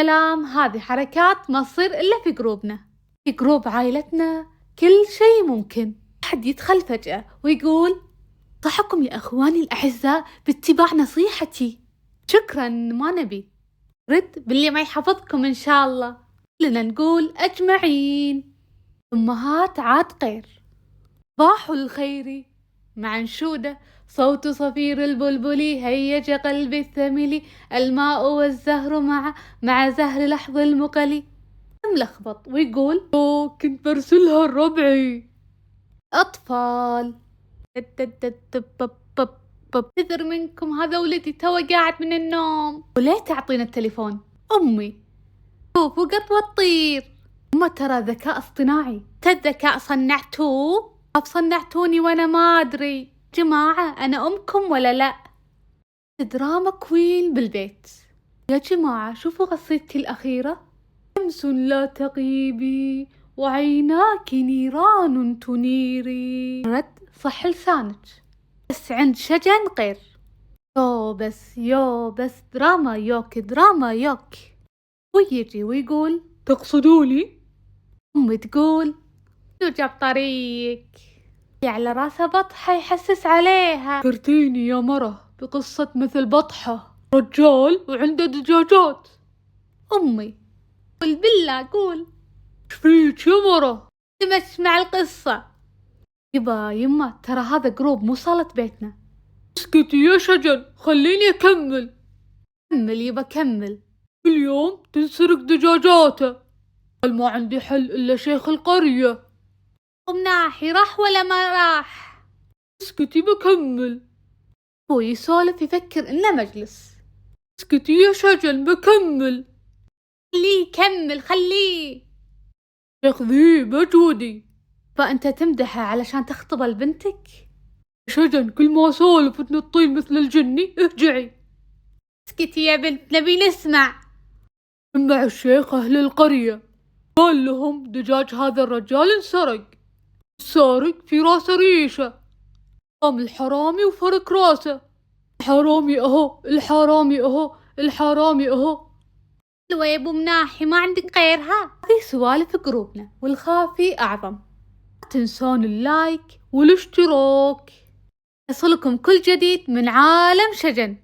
سلام، هذه حركات ما تصير إلا في جروبنا. في جروب عائلتنا كل شيء ممكن. أحد يدخل فجأة ويقول: أنصحكم يا أخواني الأعزاء باتباع نصيحتي. شكرا، ما نبي. رد باللي ما يحفظكم إن شاء الله. كلنا نقول أجمعين. أمهات عاد غير. صباح الخير مع انشودة صوت صفير البلبل هيج قلبي الثمل الماء والزهر مع زهر لحظ المقلي. ملخبط ويقول: كنت برسلها الربعي. أطفال. اعتذر منكم، هذا ولدي تو قاعد من النوم. وليه تعطينا التليفون؟ أمي شوفوا قط وتطير. أما ترى ذكاء اصطناعي. الذكاء صنعتوه؟ صنعتوني وأنا ما أدري. جماعة أنا أمكم ولا لا؟ دراما كوين بالبيت. يا جماعة شوفوا قصيدتي الأخيرة: شمس لا تغيبي وعيناك نيران تنيري. رد: صح لسانك، بس عند شجن غير. يو بس دراما يوك دراما يوك. ويجي ويقول: تقصدوني؟ أمي تقول: شو جاب طريق على راسها بطحة يحسس عليها. فكرتيني يا مرة بقصة مثل بطحة رجال وعنده دجاجات. أمي: قول بالله قول. شفيك يا مرة؟ تمش مع القصة. يما ترى هذا جروب مو صالة بيتنا. اسكتي يا شجن، خليني أكمل. كمل يبا كمل. كل يوم تنسرق دجاجاته. قال: ما عندي حل إلا شيخ القرية. ناحي راح ولا ما راح؟ اسكتي بكمل. هو يسولف يفكر إنه مجلس. اسكتي يا شجن بكمل. خليه يكمل خليه. شيخ ذيب أجودي. فأنت تمدحه علشان تخطب لبنتك؟ شجن كل ما سولف تنطين مثل الجني. ارجعي. اسكتي يا بنت نبي نسمع. مع الشيخ أهل القرية قال لهم: دجاج هذا الرجال انسرق. السارق في راسه ريشة. قام الحرامي وفرك راسه. الحرامي أهو الحرامي أهو الحرامي أهو. حلوة يا أبو مناحي، ما عندك غيرها؟ هذه سوالف جروبنا والخافي أعظم. لا تنسون اللايك والاشتراك. يصلكم كل جديد من عالم شجن.